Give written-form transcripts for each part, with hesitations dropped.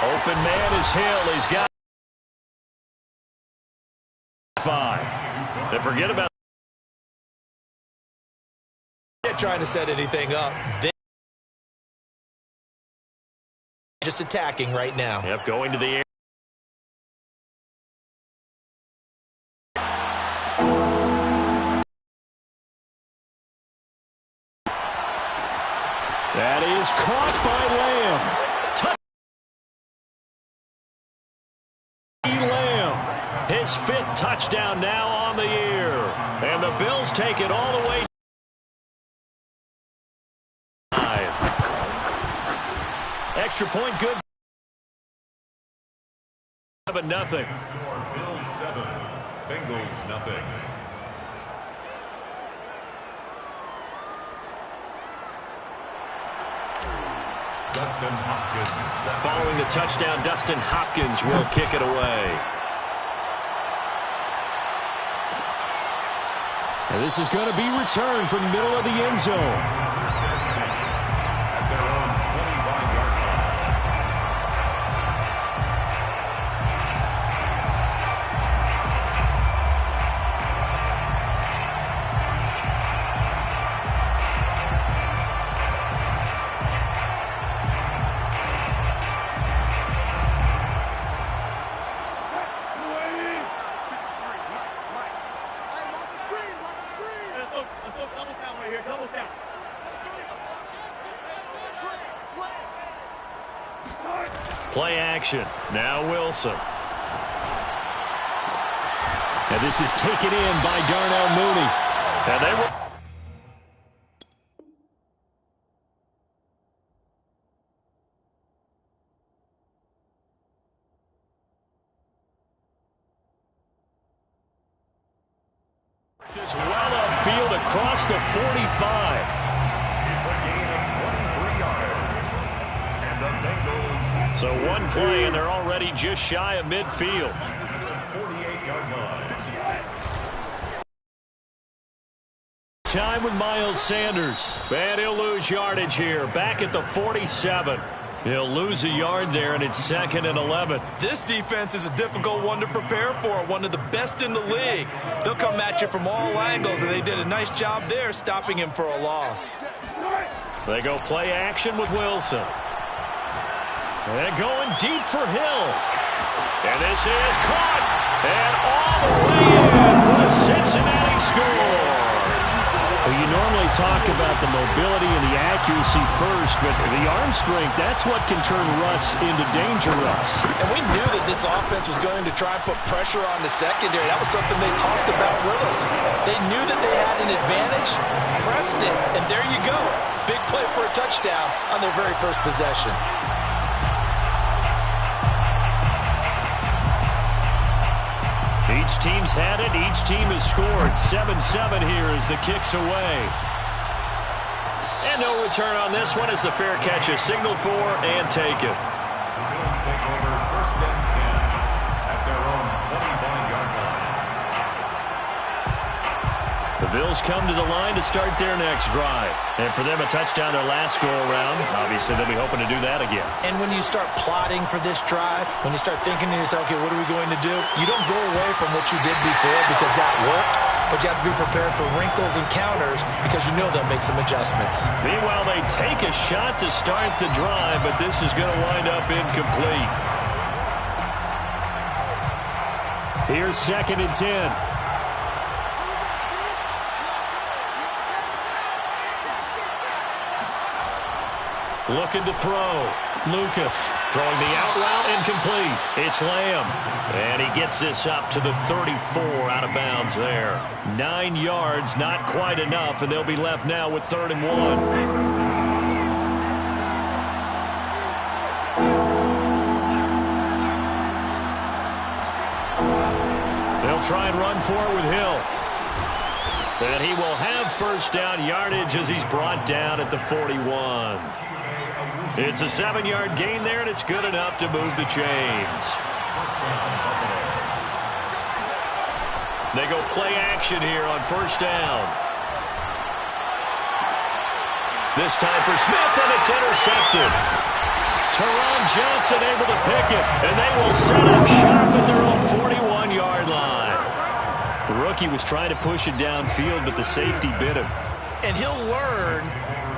Open man is Hill. He's got 5. They forget about trying to set anything up. They're just attacking right now. Yep, going to the air. That is caught by Lamb. His 5th touchdown now on the year. And the Bills take it all the way. Extra point good. 7-0. Bills 7, Bengals nothing. Dustin Hopkins. Following the touchdown, Dustin Hopkins will kick it away. And this is going to be returned from the middle of the end zone. Play action. Now Wilson. And this is taken in by Darnell Mooney. And they will. This well upfield across the 45. It's a gain of 23 yards. And the Bengals. So one play, and they're already just shy of midfield. 48-yard line. Time with Miles Sanders. And he'll lose yardage here. Back at the 47. He'll lose a yard there, and it's 2nd and 11. This defense is a difficult one to prepare for, one of the best in the league. They'll come at you from all angles, and they did a nice job there stopping him for a loss. They go play action with Wilson. And going deep for Hill. And this is caught. And all the way in for a Cincinnati score. Well, you normally talk about the mobility and the accuracy first, but the arm strength, that's what can turn Russ into danger Russ. And we knew that this offense was going to try and put pressure on the secondary. That was something they talked about with us. They knew that they had an advantage, pressed it, and there you go. Big play for a touchdown on their very first possession. Each team's had it. Each team has scored. 7-7 here as the kick's away. And no return on this one as the fair catch is signaled for and taken. The Bills take over 1st and 10 at their own 25-yard line. The Bills come to the line to start their next drive. And for them, a touchdown their last go-around. Obviously, they'll be hoping to do that again. And when you start plotting for this drive, when you start thinking to yourself, okay, what are we going to do? You don't go away from what you did before because that worked, but you have to be prepared for wrinkles and counters because you know they'll make some adjustments. Meanwhile, they take a shot to start the drive, but this is going to wind up incomplete. Here's 2nd and 10. Looking to throw. Lucas throwing the out route incomplete. It's Lamb. And he gets this up to the 34 out of bounds there. 9 yards, not quite enough, and they'll be left now with 3rd and 1. They'll try and run for it with Hill. And he will have 1st down yardage as he's brought down at the 41. It's a 7-yard gain there, and it's good enough to move the chains. They go play action here on 1st down. This time for Smith, and it's intercepted. Teron Johnson able to pick it, and they will set up shop at their own 41-yard line. The rookie was trying to push it downfield, but the safety bit him. And he'll learn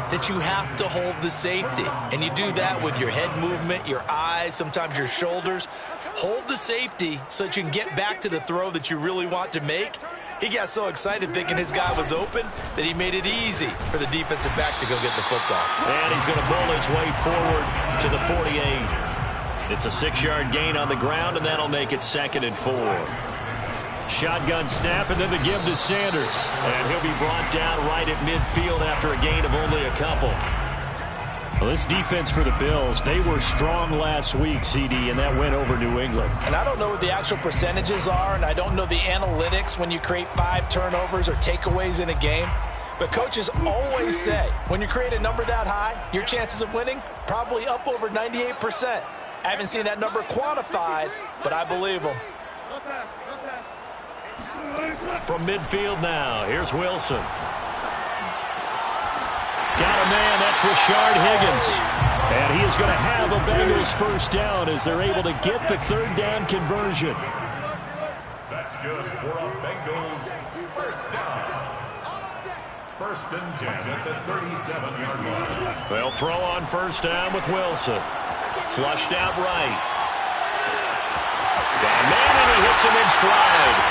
that you have to hold the safety. And you do that with your head movement, your eyes, sometimes your shoulders. Hold the safety so that you can get back to the throw that you really want to make. He got so excited thinking his guy was open that he made it easy for the defensive back to go get the football. And he's going to bowl his way forward to the 48. It's a 6-yard gain on the ground, and that'll make it 2nd and 4. Shotgun snap, and then the give to Sanders. And he'll be brought down right at midfield after a gain of only a couple. Well, this defense for the Bills, they were strong last week, CD, and that went over New England. And I don't know what the actual percentages are, and I don't know the analytics when you create 5 turnovers or takeaways in a game. But coaches always say, when you create a number that high, your chances of winning probably up over 98%. I haven't seen that number quantified, but I believe them. From midfield now, here's Wilson. Got a man, that's Rashard Higgins. And he is going to have a Bengals first down as they're able to get the 3rd down conversion. That's good for a Bengals first down. 1st and 10 at the 37-yard line. They'll throw on first down with Wilson. Flushed out right. Got a man, and he hits him in stride.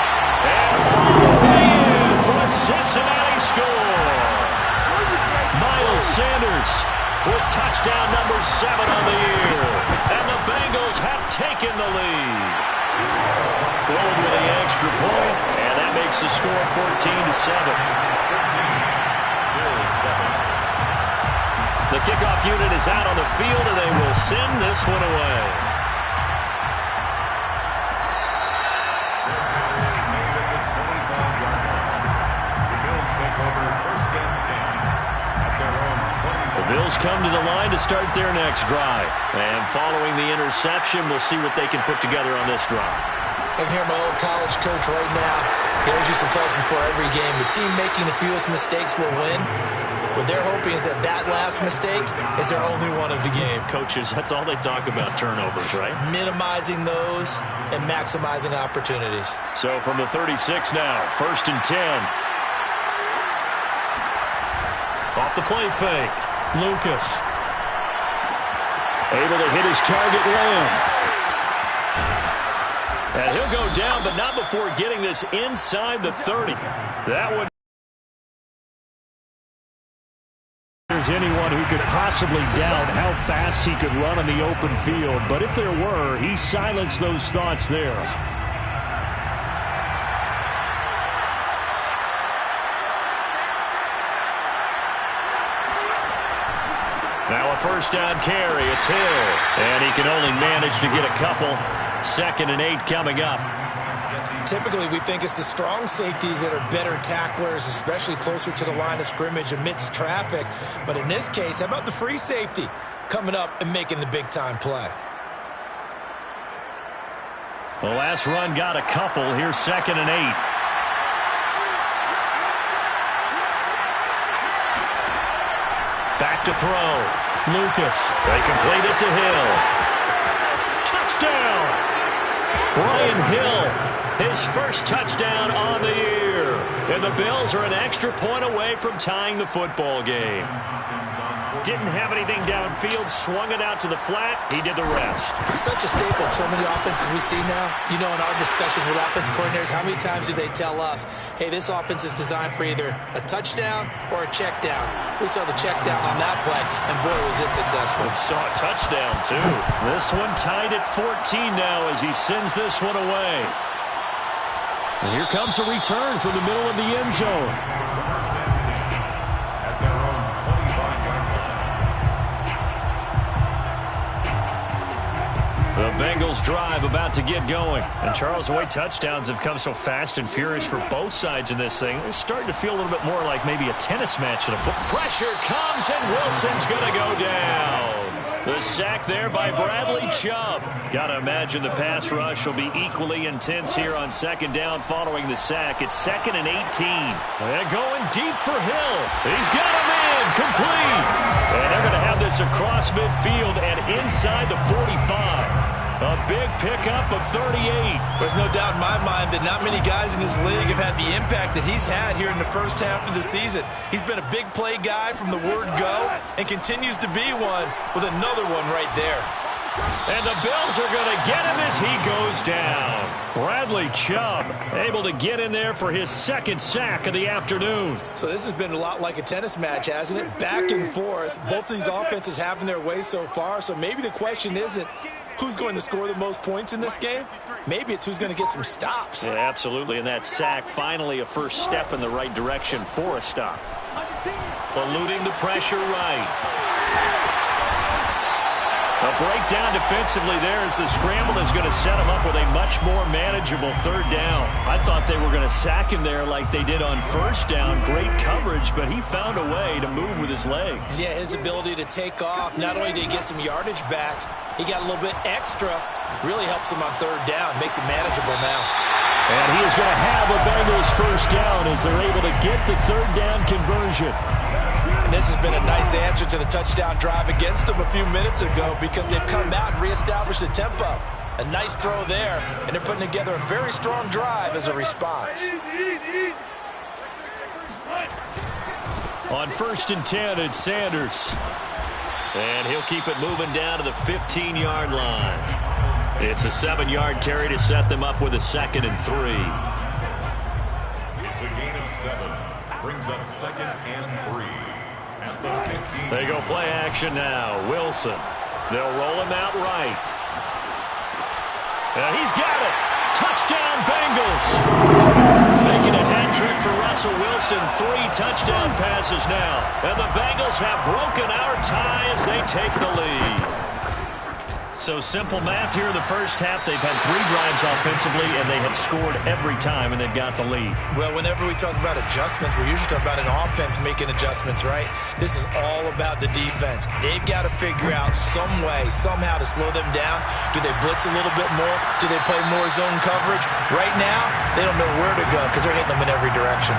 And all the way in for a Cincinnati score. Miles Sanders with touchdown number 7 on the year. And the Bengals have taken the lead. Going with the extra point, and that makes the score 14-7. The kickoff unit is out on the field, and they will send this one away. The Bills come to the line to start their next drive. And following the interception, we'll see what they can put together on this drive. I can hear my old college coach right now. He always used to tell us before every game, the team making the fewest mistakes will win. What they're hoping is that last mistake is their only one of the game. Coaches, that's all they talk about, turnovers, right? Minimizing those and maximizing opportunities. So from the 36 now, 1st and 10. Off the play fake. Lucas. Able to hit his target, Lamb. And he'll go down, but not before getting this inside the 30. That would... There's anyone who could possibly doubt how fast he could run on the open field. But if there were, he silenced those thoughts there. Now a first down carry. It's Hill. And he can only manage to get a couple. 2nd and 8 coming up. Typically, we think it's the strong safeties that are better tacklers, especially closer to the line of scrimmage amidst traffic. But in this case, how about the free safety coming up and making the big-time play? The last run got a couple. Here's 2nd and 8. Back to throw. Lucas. They complete it to Hill. Touchdown! Brian Hill, his first touchdown on the year. And the Bills are an extra point away from tying the football game. Didn't have anything downfield, swung it out to the flat. He did the rest. It's such a staple of so many offenses we see now. You know, in our discussions with offense coordinators, how many times do they tell us, hey, this offense is designed for either a touchdown or a check down. We saw the check down on that play, and boy, was this successful. We saw a touchdown, too. This one tied at 14 now as he sends this one away. And here comes a return from the middle of the end zone. The Bengals drive about to get going. And Charles, the way touchdowns have come so fast and furious for both sides in this thing, it's starting to feel a little bit more like maybe a tennis match than a foot. Pressure comes, and Wilson's going to go down. The sack there by Bradley Chubb. Got to imagine the pass rush will be equally intense here on second down following the sack. It's 2nd and 18. And going deep for Hill. He's got him in. Complete. And they're going to have this across midfield and inside the 45. A big pickup of 38. There's no doubt in my mind that not many guys in this league have had the impact that he's had here in the first half of the season. He's been a big play guy from the word go and continues to be one with another one right there. And the Bills are going to get him as he goes down. Bradley Chubb able to get in there for his 2nd sack of the afternoon. So this has been a lot like a tennis match, hasn't it? Back and forth. Both of these offenses having their way so far. So maybe the question isn't who's going to score the most points in this game. Maybe it's who's going to get some stops. Yeah, absolutely. And that sack, finally a first step in the right direction for a stop. Eluding the pressure right. A breakdown defensively there as the scramble is going to set him up with a much more manageable 3rd down. I thought they were going to sack him there like they did on 1st down. Great coverage, but he found a way to move with his legs. Yeah, his ability to take off, not only did he get some yardage back, he got a little bit extra. Really helps him on 3rd down, makes it manageable now. And he is going to have a Bengals 1st down as they're able to get the 3rd down conversion. And this has been a nice answer to the touchdown drive against them a few minutes ago because they've come out and reestablished the tempo. A nice throw there, and they're putting together a very strong drive as a response. On 1st and 10, it's Sanders. And he'll keep it moving down to the 15-yard line. It's a 7-yard carry to set them up with a 2nd and 3. It's a gain of 7. Brings up 2nd and 3. At the 15. They go play action now. Wilson. They'll roll him out right. And he's got it. Touchdown Bengals. Making a hat trick for Russell Wilson. 3 touchdown passes now. And the Bengals have broken our tie as they take the lead. So simple math here in the first half. They've had 3 drives offensively, and they have scored every time, and they've got the lead. Well, whenever we talk about adjustments, we usually talk about an offense making adjustments, right? This is all about the defense. They've got to figure out some way, somehow to slow them down. Do they blitz a little bit more? Do they play more zone coverage? Right now, they don't know where to go because they're hitting them in every direction.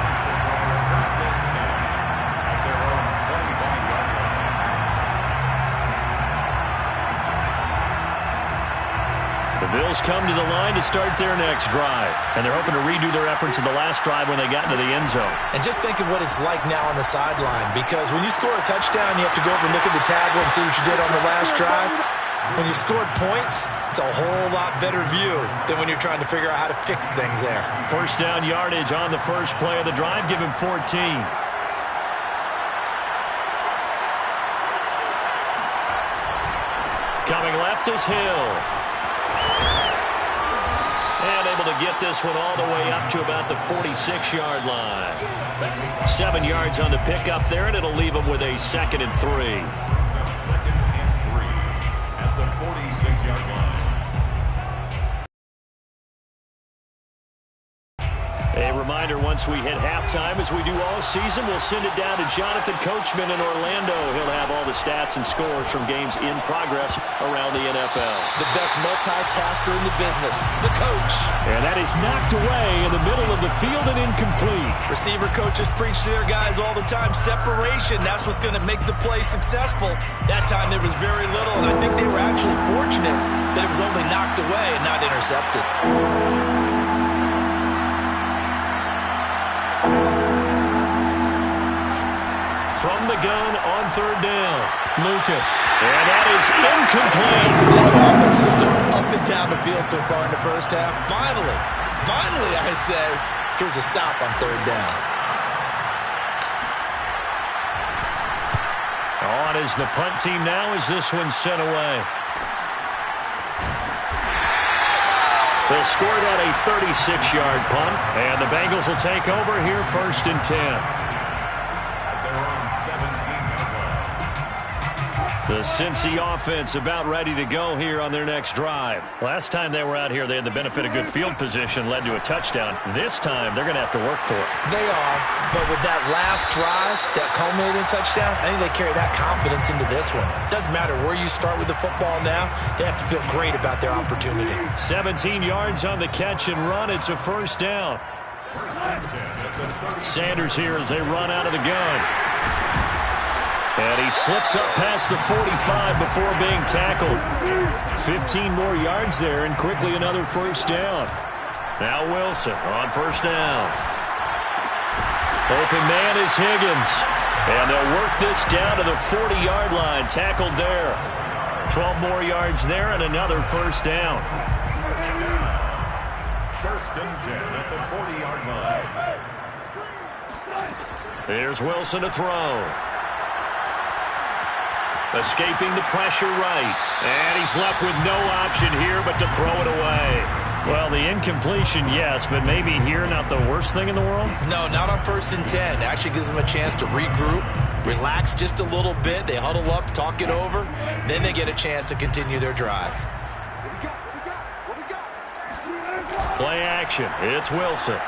Bills come to the line to start their next drive. And they're hoping to redo their efforts in the last drive when they got into the end zone. And just think of what it's like now on the sideline. Because when you score a touchdown, you have to go over and look at the tablet and see what you did on the last drive. When you scored points, it's a whole lot better view than when you're trying to figure out how to fix things there. 1st down yardage on the first play of the drive. Give him 14. Coming left is Hill. And able to get this one all the way up to about the 46-yard line. 7 yards on the pickup there, and it'll leave them with a 2nd and 3. 2nd and 3 at the 46-yard line. A reminder, once we hit halftime, as we do all season, we'll send it down to Jonathan Coachman in Orlando. He'll have all the stats and scores from games in progress around the NFL. The best multitasker in the business, the coach. And that is knocked away in the middle of the field and incomplete. Receiver coaches preach to their guys all the time. Separation, that's what's going to make the play successful. That time there was very little, and I think they were actually fortunate that it was only knocked away and not intercepted. From the gun on 3rd down, Lucas. And that is incomplete. These 2 offenses have gone up and down the field so far in the first half. Finally, I say, here's a stop on 3rd down. On is the punt team now as this one's sent away. They'll score that a 36-yard punt, and the Bengals will take over here 1st and 10. The Cincy offense about ready to go here on their next drive. Last time they were out here, they had the benefit of good field position, led to a touchdown. This time, they're going to have to work for it. They are, but with that last drive, that culminating touchdown, I think they carry that confidence into this one. It doesn't matter where you start with the football now. They have to feel great about their opportunity. 17 yards on the catch and run. It's a first down. Sanders here as they run out of the gun. And he slips up past the 45 before being tackled. 15 more yards there, and quickly another first down. Now Wilson on first down. Open man is Higgins. And they'll work this down to the 40-yard line. Tackled there. 12 more yards there and another first down. First and 10 at the 40-yard line. There's Wilson to throw. Escaping the pressure right. And he's left with no option here but to throw it away. Well, the incompletion, yes, but maybe here not the worst thing in the world? No, not on first and 10. Actually gives them a chance to regroup, relax just a little bit. They huddle up, talk it over. Then they get a chance to continue their drive. Play action. It's Wilson.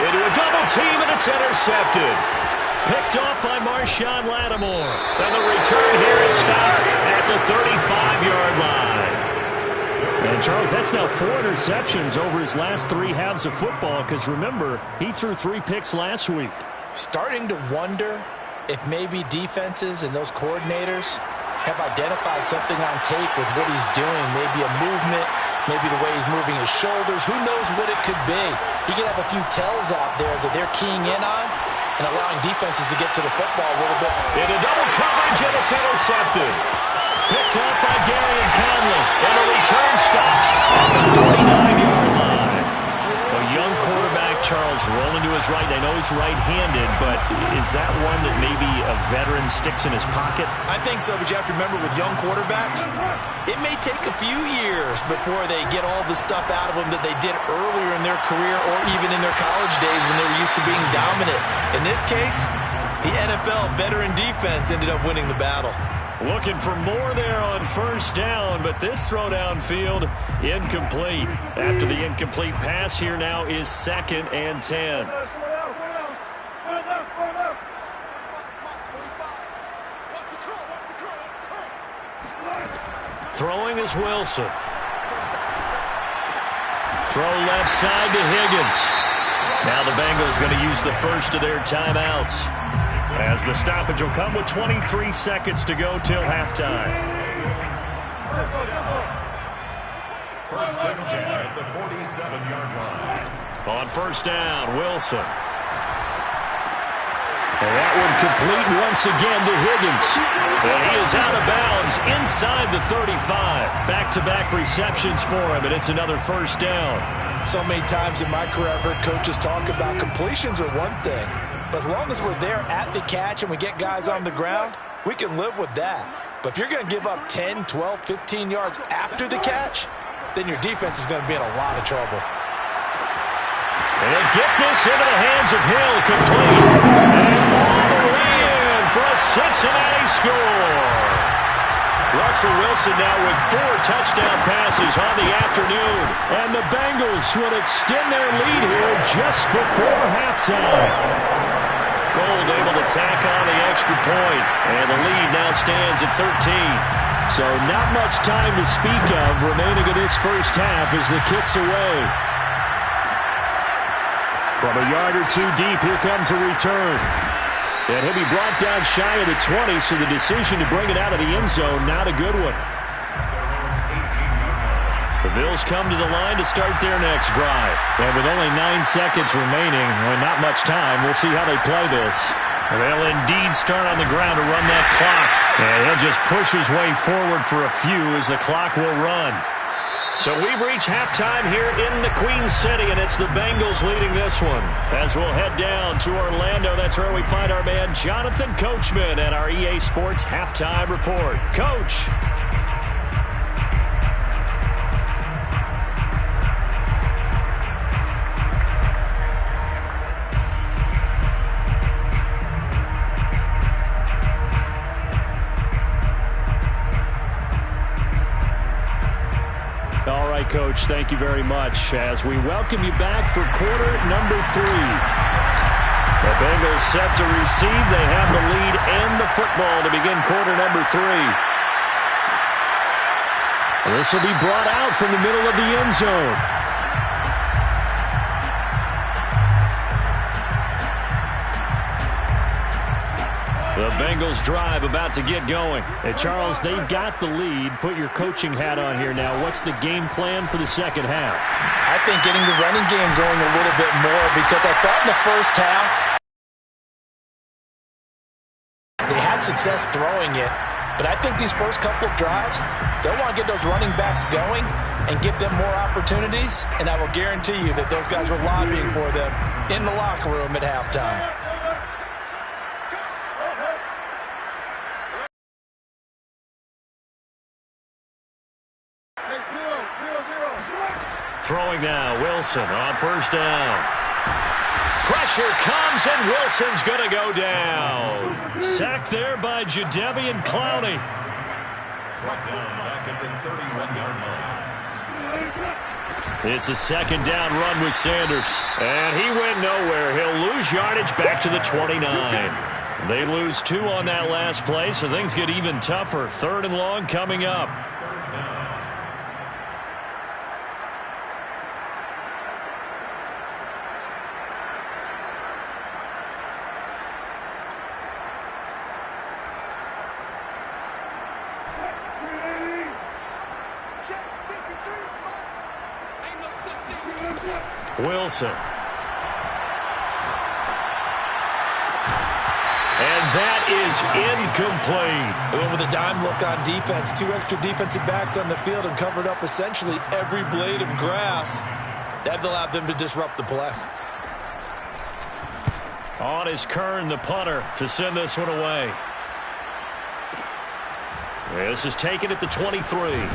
Into a double team, and it's intercepted. Picked off by Marshawn Lattimore. And the return here is stopped at the 35-yard line. And, Charles, that's now 4 interceptions over his last 3 halves of football because, remember, he threw 3 picks last week. Starting to wonder if maybe defenses and those coordinators have identified something on tape with what he's doing, maybe a movement, maybe the way he's moving his shoulders. Who knows what it could be? He could have a few tells out there that they're keying in on and allowing defenses to get to the football a little bit. Into double coverage, and it's intercepted. Picked up by Gary and Conley. And the return stops at the 49-yard line. A young quarterback, Charles, rolling to his right. I know he's right-handed, but is that one that maybe a veteran sticks in his pocket? I think so, but you have to remember with young quarterbacks, it may take a few years before they get all the stuff out of them that they did earlier in their career or even in their college days when they were used to being dominant. In this case, the NFL veteran defense ended up winning the battle. Looking for more there on first down, but this throw downfield incomplete. After the incomplete pass, here now is 2nd and 10. Throwing is Wilson. Throw left side to Higgins. Now the Bengals going to use the first of their timeouts, as the stoppage will come with 23 seconds to go till halftime. First and 10 at the 47-yard line. On first down, Wilson. And that one complete once again to Higgins. And he is out of bounds inside the 35. Back-to-back receptions for him, and it's another first down. So many times in my career I've heard coaches talk about completions are one thing. But as long as we're there at the catch and we get guys on the ground, we can live with that. But if you're going to give up 10, 12, 15 yards after the catch, then your defense is going to be in a lot of trouble. And they get this into the hands of Hill, complete. And all the way in for a Cincinnati score. Russell Wilson now with 4 touchdown passes on the afternoon. And the Bengals will extend their lead here just before halftime. Gold able to tack on the extra point, and the lead now stands at 13. So not much time to speak of remaining in this first half as the kick's away. From a yard or 2 deep, here comes a return. And he'll be brought down shy of the 20, so the decision to bring it out of the end zone, not a good one. The Bills come to the line to start their next drive. And with only 9 seconds remaining, well, not much time, we'll see how they play this. They'll indeed start on the ground to run that clock. And he'll just push his way forward for a few as the clock will run. So we've reached halftime here in the Queen City, and it's the Bengals leading this one. As we'll head down to Orlando, that's where we find our man Jonathan Coachman and our EA Sports Halftime Report. Coach. Coach. Thank you very much as we welcome you back for quarter number 3. The Bengals set to receive. They have the lead and the football to begin quarter number 3. This will be brought out from the middle of the end zone. The Bengals drive about to get going. Hey, Charles, they've got the lead. Put your coaching hat on here now. What's the game plan for the second half? I think getting the running game going a little bit more, because I thought in the first half they had success throwing it. But I think these first couple of drives, they'll want to get those running backs going and give them more opportunities. And I will guarantee you that those guys were lobbying for them in the locker room at halftime. Throwing now, Wilson on first down. Pressure comes, and Wilson's going to go down. Sacked there by Jadeveon Clowney. Brought down back at the 31-yard line. It's a second down run with Sanders. And he went nowhere. He'll lose yardage back to the 29. They lose 2 on that last play, so things get even tougher. 3rd and long coming up. Wilson. And that is incomplete. They went with a dime look on defense. 2 extra defensive backs on the field and covered up essentially every blade of grass. That allowed them to disrupt the play. On is Kern, the punter, to send this one away. This is taken at the 23.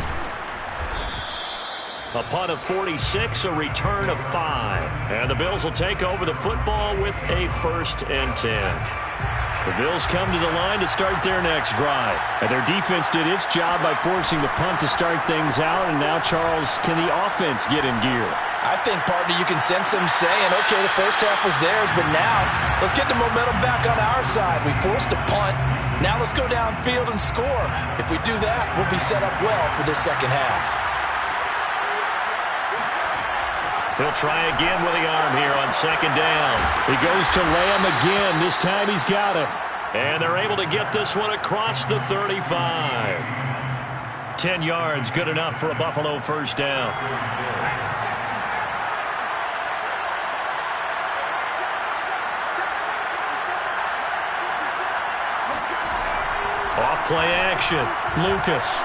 A punt of 46, a return of 5. And the Bills will take over the football with a 1st and 10. The Bills come to the line to start their next drive. And their defense did its job by forcing the punt to start things out. And now, Charles, can the offense get in gear? I think, partner, you can sense them saying, okay, the first half was theirs, but now let's get the momentum back on our side. We forced a punt. Now let's go downfield and score. If we do that, we'll be set up well for this second half. He'll try again with the arm here on second down. He goes to Lamb again. This time he's got it. And they're able to get this one across the 35. 10 yards, good enough for a Buffalo first down. Off play action. Lucas.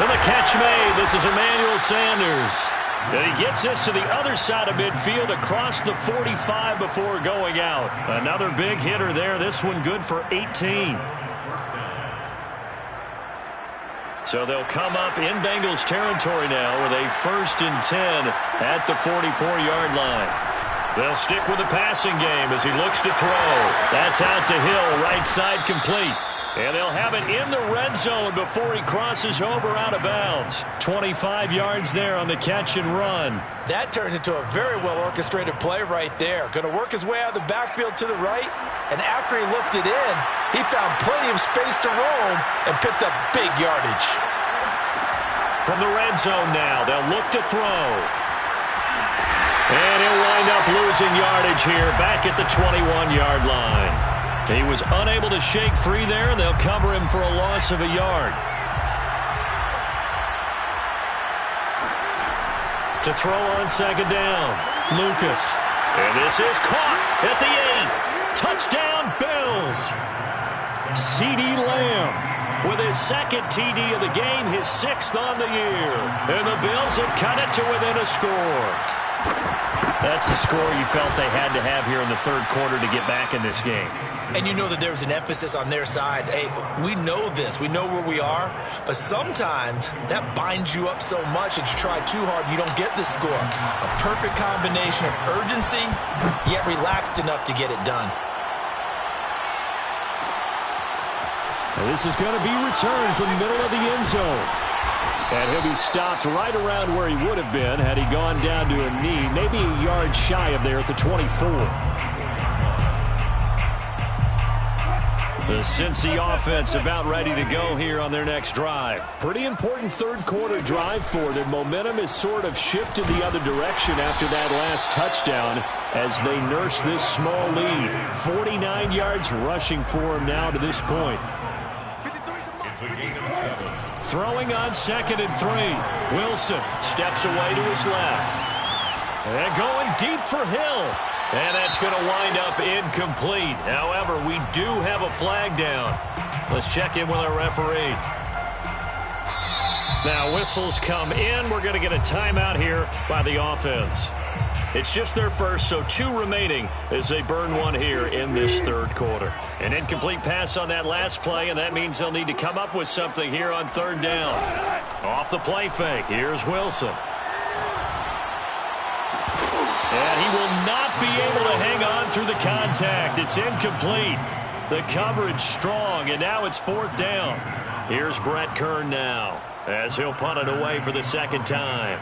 And the catch made. This is Emmanuel Sanders. And he gets this to the other side of midfield across the 45 before going out. Another big hitter there. This one good for 18. So they'll come up in Bengals territory now with a 1st and 10 at the 44-yard line. They'll stick with the passing game as he looks to throw. That's out to Hill, right side complete. And they'll have it in the red zone before he crosses over out of bounds. 25 yards there on the catch and run. That turned into a very well-orchestrated play right there. Going to work his way out of the backfield to the right. And after he looked it in, he found plenty of space to roam and picked up big yardage. From the red zone now, they'll look to throw. And he'll wind up losing yardage here back at the 21-yard line. He was unable to shake free there, and they'll cover him for a loss of a yard. To throw on second down, Lucas. And this is caught at the 8. Touchdown, Bills. CeeDee Lamb with his 2nd TD of the game, his 6th on the year. And the Bills have cut it to within a score. That's a score you felt they had to have here in the 3rd quarter to get back in this game. And you know that there was an emphasis on their side. Hey, we know this. We know where we are. But sometimes that binds you up so much that you try too hard, you don't get the score. A perfect combination of urgency, yet relaxed enough to get it done. This is going to be returned from the middle of the end zone. And he'll be stopped right around where he would have been had he gone down to a knee, maybe a yard shy of there at the 24. The Cincy offense about ready to go here on their next drive. Pretty important third-quarter drive for them. Momentum has sort of shifted the other direction after that last touchdown as they nurse this small lead. 49 yards rushing for them now to this point. It's a gain of 7. Throwing on 2nd and 3. Wilson steps away to his left. And going deep for Hill. And that's going to wind up incomplete. However, we do have a flag down. Let's check in with our referee. Now, whistles come in. We're going to get a timeout here by the offense. It's just their first, so 2 remaining as they burn one here in this third quarter. An incomplete pass on that last play, and that means they'll need to come up with something here on 3rd down. Off the play fake, here's Wilson. And he will not be able to hang on through the contact. It's incomplete. The coverage strong, and now it's 4th down. Here's Brett Kern now as he'll punt it away for the 2nd time.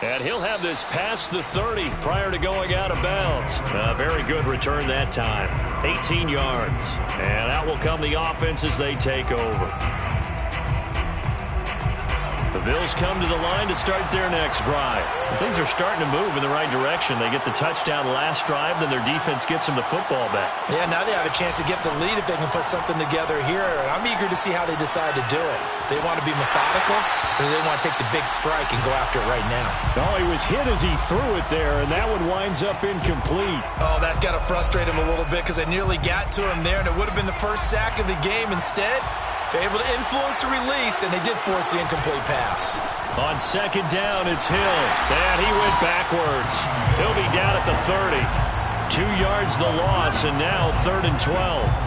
And he'll have this past the 30 prior to going out of bounds. A very good return that time. 18 yards. And out will come the offense as they take over. The Bills come to the line to start their next drive. Things are starting to move in the right direction. They get the touchdown last drive, then their defense gets them the football back. Yeah, now they have a chance to get the lead if they can put something together here. And I'm eager to see how they decide to do it. They want to be methodical, or do they want to take the big strike and go after it right now? Oh, he was hit as he threw it there, and that one winds up incomplete. Oh, that's got to frustrate him a little bit because they nearly got to him there, and it would have been the first sack of the game. Instead, they're able to influence the release, and they did force the incomplete pass. On 2nd down, it's Hill. And he went backwards. He'll be down at the 30. 2 yards the loss, and now 3rd and 12.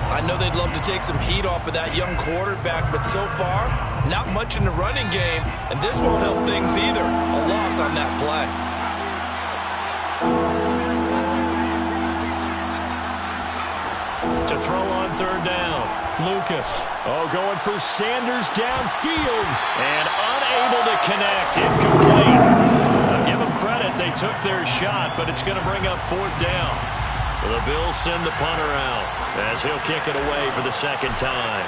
I know they'd love to take some heat off of that young quarterback, but so far, not much in the running game, and this won't help things either. A loss on that play. To throw on 3rd down, Lucas. Oh, going for Sanders downfield, and unable to connect. Incomplete. I'll give them credit. They took their shot, but it's going to bring up 4th down. The Bills send the punter out as he'll kick it away for the 2nd time.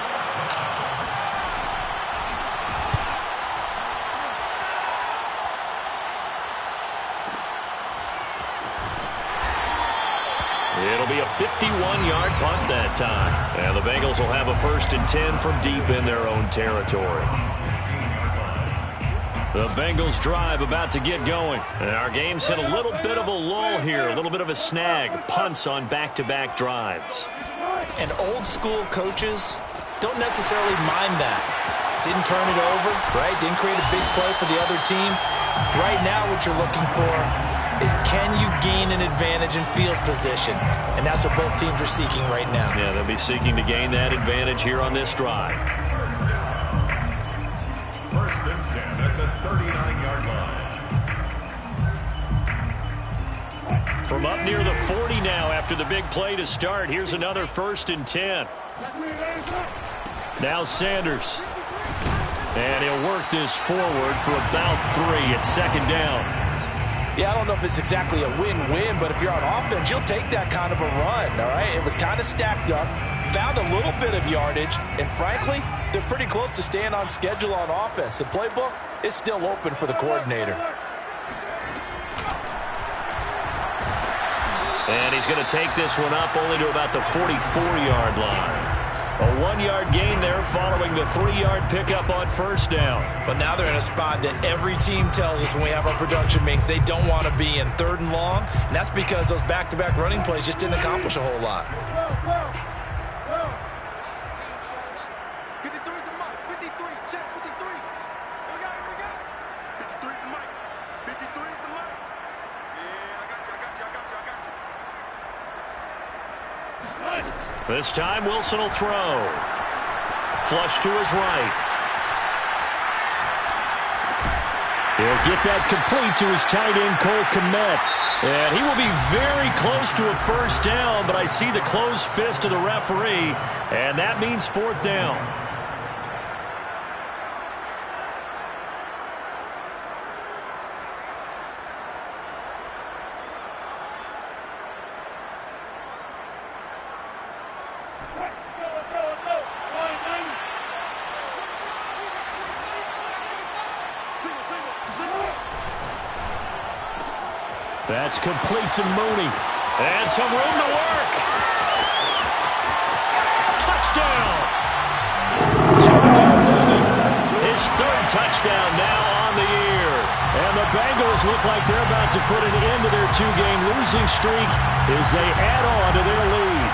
It'll be a 51-yard punt that time. And the Bengals will have a 1st and 10 from deep in their own territory. The Bengals drive about to get going. And our game's hit a little bit of a lull here, a little bit of a snag. Punts on back-to-back drives. And old-school coaches don't necessarily mind that. Didn't turn it over, right? Didn't create a big play for the other team. Right now what you're looking for is can you gain an advantage in field position? And that's what both teams are seeking right now. Yeah, they'll be seeking to gain that advantage here on this drive. 1st and 10 at the 39-yard line. From up near the 40 now after the big play to start. Here's another 1st and 10. Now Sanders. And he'll work this forward for about 3 at 2nd down. Yeah, I don't know if it's exactly a win-win, but if you're on offense, you'll take that kind of a run, all right? It was kind of stacked up, found a little bit of yardage, and frankly, they're pretty close to staying on schedule on offense. The playbook is still open for the coordinator. And he's going to take this one up only to about the 44-yard line. A 1-yard gain there following the 3-yard pickup on 1st down. But now they're in a spot that every team tells us when we have our production meetings they don't want to be in, 3rd and long. And that's because those back-to-back running plays just didn't accomplish a whole lot. 53 is the mic. 53. Check 53. We got it. 53 is the mic. 53 is the mic. Yeah, I got you. This time, Wilson will throw. Flush to his right. He'll get that complete to his tight end, Cole Kmet. And he will be very close to a first down, but I see the closed fist of the referee, and that means fourth down. That's complete to Mooney. And some room to work. Touchdown. His third touchdown now on the year. And the Bengals look like they're about to put an end to their two-game losing streak as they add on to their lead.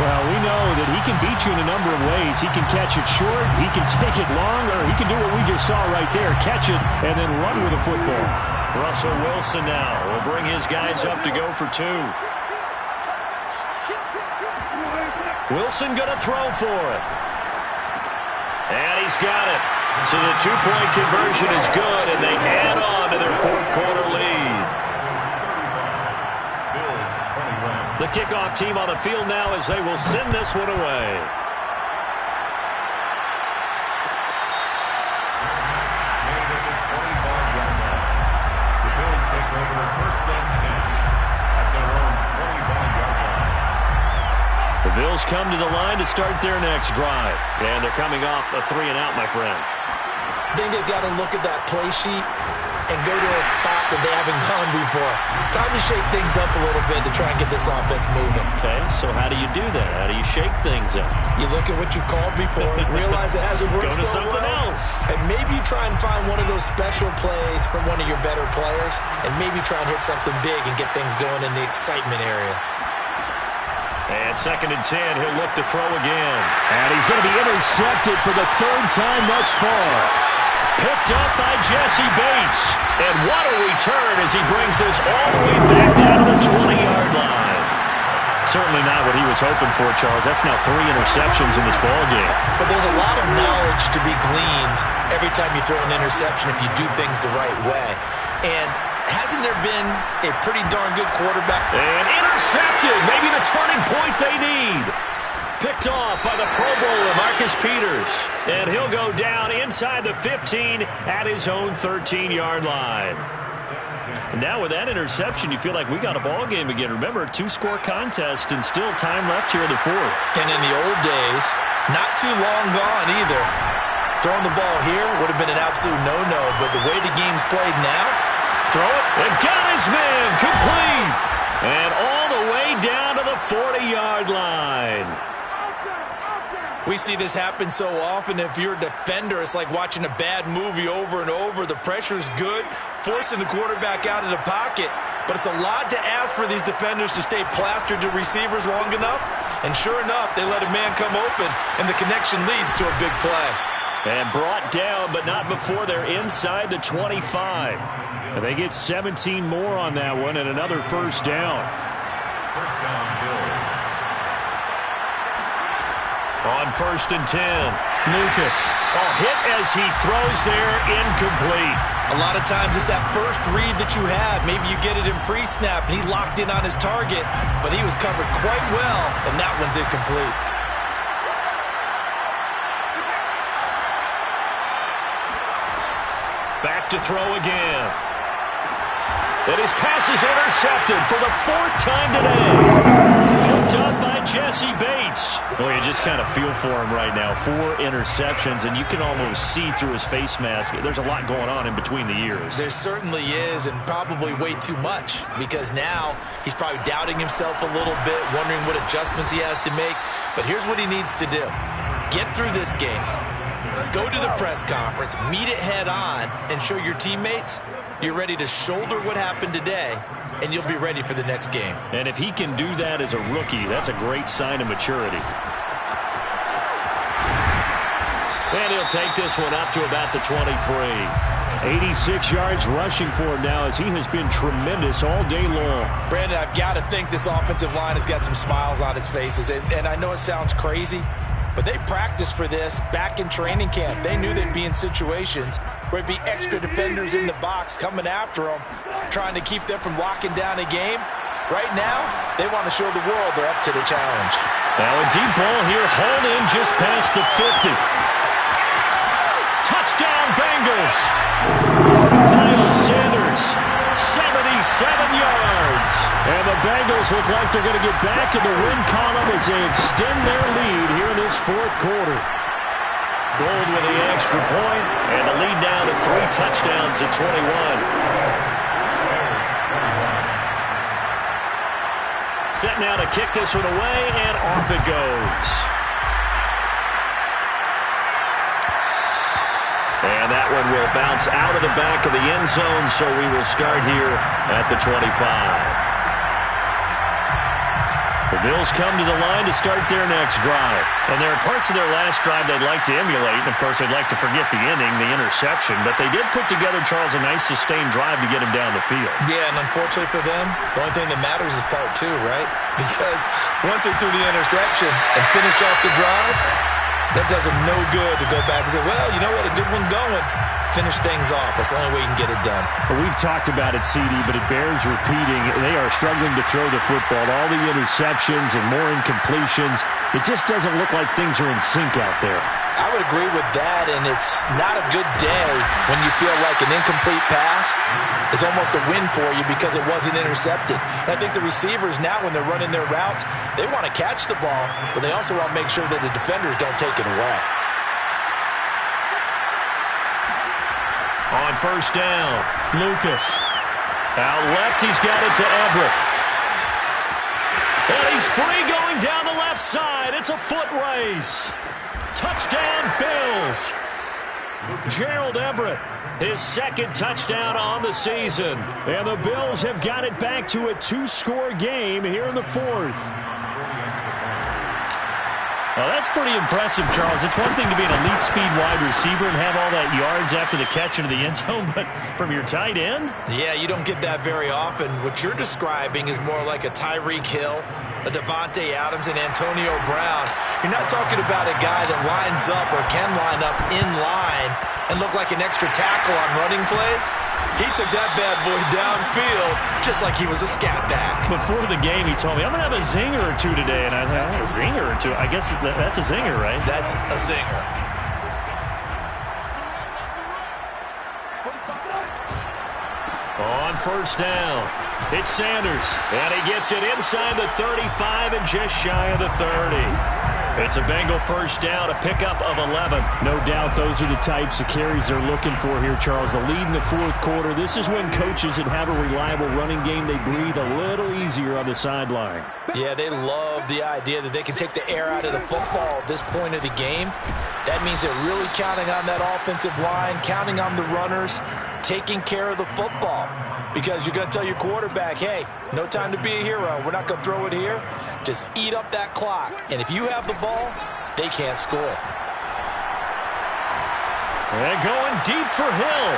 Well, we know that he can beat you in a number of ways. He can catch it short, he can take it long, or he can do what we just saw right there, catch it and then run with the football. Russell Wilson now will bring his guys up to go for two. Wilson going to throw for it. And he's got it. So the two-point conversion is good, and they add on to their fourth quarter lead. The kickoff team on the field now as they will send this one away. The Bills come to the line to start their next drive. And they're coming off a 3-and-out, my friend. I think they've got to look at that play sheet and go to a spot that they haven't gone before. Time to shake things up a little bit to try and get this offense moving. Okay, so how do you do that? How do you shake things up? You look at what you've called before, realize it hasn't worked go to so something well, else. and maybe you try and find one of those special plays from one of your better players, and maybe try and hit something big and get things going in the excitement area. And 2nd and 10, he'll look to throw again. And he's going to be intercepted for the third time thus far. Picked up by Jesse Bates. And what a return as he brings this all the way back down to the 20-yard line. Certainly not what he was hoping for, Charles. That's now 3 interceptions in this ballgame. But there's a lot of knowledge to be gleaned every time you throw an interception if you do things the right way. And hasn't there been a pretty darn good quarterback? And intercepted. Maybe the turning point they need. Picked off by the Pro Bowler, Marcus Peters. And he'll go down inside the 15 at his own 13-yard line. And now with that interception, you feel like we got a ball game again. Remember, 2-score contest and still time left here in the fourth. And in the old days, not too long gone either. Throwing the ball here would have been an absolute no-no, but the way the game's played now, throw it. And got his man complete. And all the way down to the 40-yard line. We see this happen so often. If you're a defender, it's like watching a bad movie over and over. The pressure's good, forcing the quarterback out of the pocket. But it's a lot to ask for these defenders to stay plastered to receivers long enough. And sure enough, they let a man come open, and the connection leads to a big play. And brought down, but not before they're inside the 25. And they get 17 more on that one and another first down. First down, Bills. On 1st and 10, Lucas. A hit as he throws there, incomplete. A lot of times it's that first read that you have. Maybe you get it in pre-snap, and he locked in on his target, but he was covered quite well, and that one's incomplete. Back to throw again. And his pass is intercepted for the 4th time today. Picked up by Jesse Bates. Well, you just kind of feel for him right now. 4 interceptions, and you can almost see through his face mask. There's a lot going on in between the ears. There certainly is, and probably way too much, because now he's probably doubting himself a little bit, wondering what adjustments he has to make. But here's what he needs to do. Get through this game. Go to the press conference, meet it head on, and show your teammates you're ready to shoulder what happened today, and you'll be ready for the next game. And if he can do that as a rookie, that's a great sign of maturity. And he'll take this one up to about the 23. 86 yards rushing for him now as he has been tremendous all day long. Brandon, I've got to think this offensive line has got some smiles on its faces. And I know it sounds crazy, But they practiced for this back in training camp. They knew they'd be in situations where it'd be extra defenders in the box coming after them, trying to keep them from locking down a game. Right now, they want to show the world they're up to the challenge. Now a deep ball here, hauled in just past the 50. Touchdown, Bengals. Miles Sanders, 77 yards. And the Bengals look like they're going to get back in the win column as they extend their lead here in this fourth quarter. Gold with the extra point, and the lead now to 3 touchdowns at 21. Set now to kick this one away, and off it goes. And that one will bounce out of the back of the end zone, so we will start here at the 25. The Bills come to the line to start their next drive. And there are parts of their last drive they'd like to emulate. And, of course, they'd like to forget the inning, the interception. But they did put together, Charles, a nice sustained drive to get him down the field. Yeah, and unfortunately for them, the only thing that matters is part 2, right? Because once they threw the interception and finished off the drive, that does them no good to go back and say, well, you know what, a good one going. Finish things off. That's the only way you can get it done. Well, we've talked about it, CD, but it bears repeating. They are struggling to throw the football. All the interceptions and more incompletions. It just doesn't look like things are in sync out there. I would agree with that, and it's not a good day when you feel like an incomplete pass is almost a win for you because it wasn't intercepted. And I think the receivers now, when they're running their routes, they want to catch the ball, but they also want to make sure that the defenders don't take it away. On first down, Lucas. Out left, he's got it to Everett. And he's free going down the left side. It's a foot race. Touchdown, Bills. Gerald Everett, his second touchdown on the season. And the Bills have got it back to a 2-score game here in the fourth. Well, that's pretty impressive, Charles. It's one thing to be an elite speed wide receiver and have all that yards after the catch into the end zone, but from your tight end? Yeah, you don't get that very often. What you're describing is more like a Tyreek Hill, a Devontae Adams, and Antonio Brown. You're not talking about a guy that lines up or can line up in line and look like an extra tackle on running plays. He took that bad boy downfield just like he was a scat back. Before the game, he told me, I'm going to have a zinger or two today. And I was like, a zinger or two? I guess that's a zinger, right? That's a zinger. On first down, it's Sanders. And he gets it inside the 35 and just shy of the 30. It's a Bengal first down, a pickup of 11. No doubt those are the types of carries they're looking for here, Charles. The lead in the fourth quarter. This is when coaches that have a reliable running game, they breathe a little easier on the sideline. Yeah, they love the idea that they can take the air out of the football at this point of the game. That means they're really counting on that offensive line, counting on the runners, taking care of the football. Because you're going to tell your quarterback, hey, no time to be a hero. We're not going to throw it here. Just eat up that clock. And if you have the ball, they can't score. And going deep for Hill.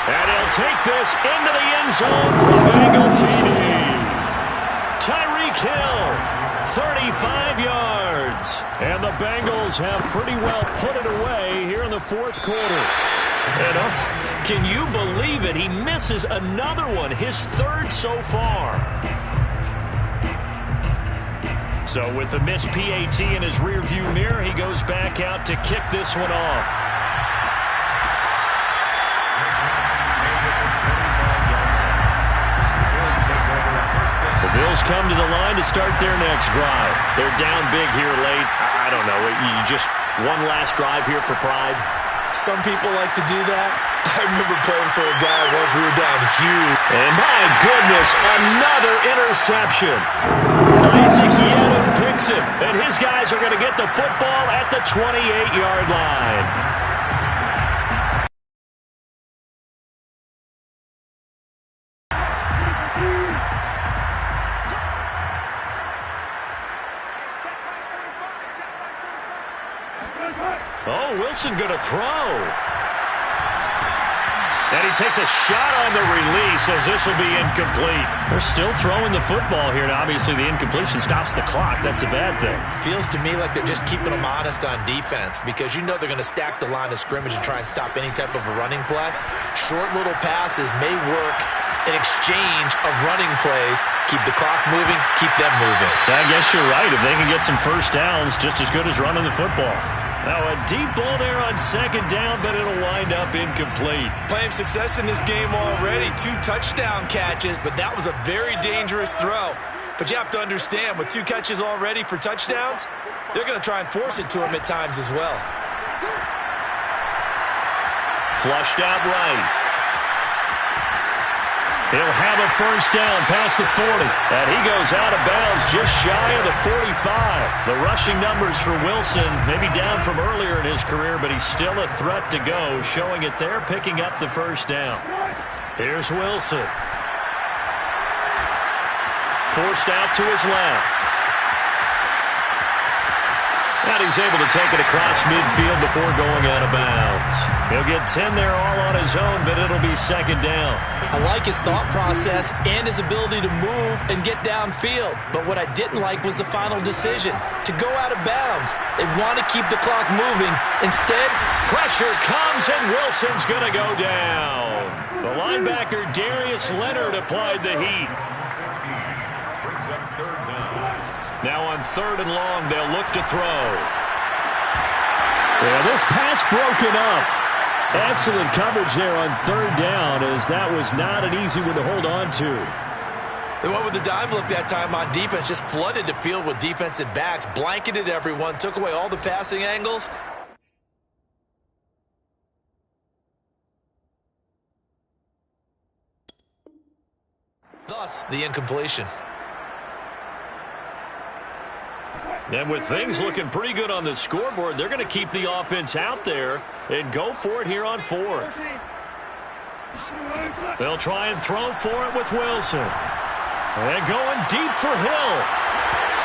And he'll take this into the end zone for a Bengal TD. Tyreek Hill, 35 yards. And the Bengals have pretty well put it away here in the fourth quarter. And can you believe it? He misses another one, his third so far. So with the missed PAT in his rearview mirror, he goes back out to kick this one off. The Bills come to the line to start their next drive. They're down big here late. I don't know. You just one last drive here for pride. Some people like to do that. I remember playing for a guy once we were down huge. And my goodness, another interception. Isaac Yedem picks it, and his guys are going to get the football at the 28-yard line. Oh, Wilson going to throw. And he takes a shot on the release as this will be incomplete. They're still throwing the football here. Now, obviously, the incompletion stops the clock. That's a bad thing. Feels to me like they're just keeping them honest on defense because you know they're going to stack the line of scrimmage and try and stop any type of a running play. Short little passes may work in exchange of running plays. Keep the clock moving, keep them moving. I guess you're right. If they can get some first downs, just as good as running the football. Now a deep ball there on second down, but it'll wind up incomplete. Playing success in this game already. 2 touchdown catches, but that was a very dangerous throw. But you have to understand, with 2 catches already for touchdowns, they're going to try and force it to him at times as well. Flushed out right. He'll have a first down past the 40. And he goes out of bounds just shy of the 45. The rushing numbers for Wilson, maybe down from earlier in his career, but he's still a threat to go, showing it there, picking up the first down. Here's Wilson. Forced out to his left. And he's able to take it across midfield before going out of bounds. He'll get 10 there all on his own, but it'll be second down. I like his thought process and his ability to move and get downfield. But what I didn't like was the final decision, to go out of bounds. They want to keep the clock moving. Instead, pressure comes, and Wilson's going to go down. The linebacker, Darius Leonard, applied the heat. Brings up third down. Now on 3rd and long, they'll look to throw. Yeah, this pass broken up. Excellent coverage there on 3rd down, as that was not an easy one to hold on to. They went with the dime look that time on defense, just flooded the field with defensive backs, blanketed everyone, took away all the passing angles. Thus, the incompletion. And with things looking pretty good on the scoreboard, they're going to keep the offense out there and go for it here on 4th. They'll try and throw for it with Wilson. And going deep for Hill.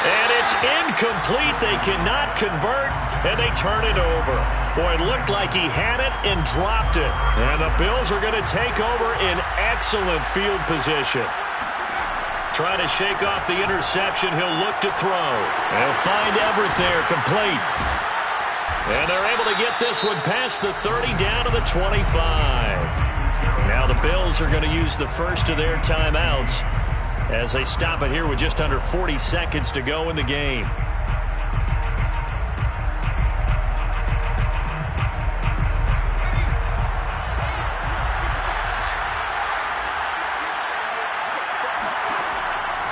And it's incomplete. They cannot convert, and they turn it over. Boy, it looked like he had it and dropped it. And the Bills are going to take over in excellent field position. Trying to shake off the interception. He'll look to throw. He'll find Everett there, complete. And they're able to get this one past the 30 down to the 25. Now the Bills are going to use the first of their timeouts as they stop it here with just under 40 seconds to go in the game.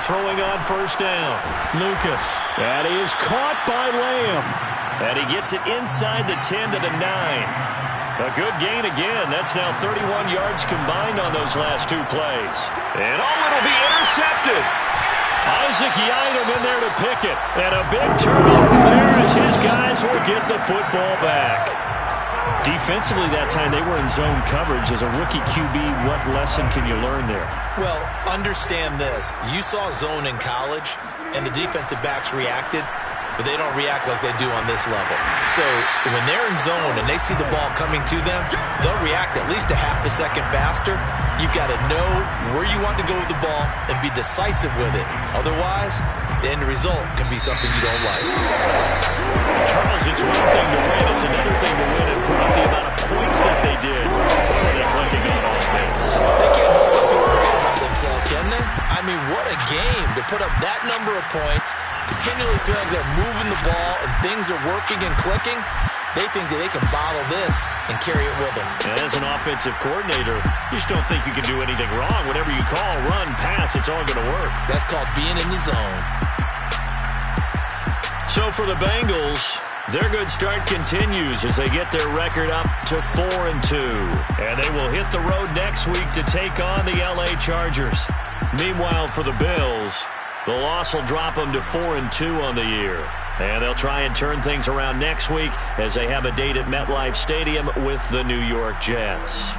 Throwing on first down. Lucas. And he is caught by Lamb. And he gets it inside the 10 to the 9. A good gain again. That's now 31 yards combined on those last 2 plays. And it'll be intercepted. Isaac Yiadom in there to pick it. And a big turnover there as his guys will get the football back. Defensively that time, they were in zone coverage. As a rookie QB, what lesson can you learn there? Well, understand this. You saw zone in college, and the defensive backs reacted, but they don't react like they do on this level. So when they're in zone and they see the ball coming to them, they'll react at least a half a second faster. You've got to know where you want to go with the ball and be decisive with it. Otherwise, the end result can be something you don't like. Charles, it's one thing to win. It's another thing to win and put up the amount of points that they did. What are they clicking on offense? They can't help but feel great about themselves, can they? I mean, what a game to put up that number of points, continually feel like they're moving the ball and things are working and clicking. They think that they can bottle this and carry it with them. And as an offensive coordinator, you just don't think you can do anything wrong. Whatever you call, run, pass, it's all going to work. That's called being in the zone. So for the Bengals, their good start continues as they get their record up to 4-2. And they will hit the road next week to take on the LA Chargers. Meanwhile, for the Bills, the loss will drop them to 4-2 on the year. And they'll try and turn things around next week as they have a date at MetLife Stadium with the New York Jets.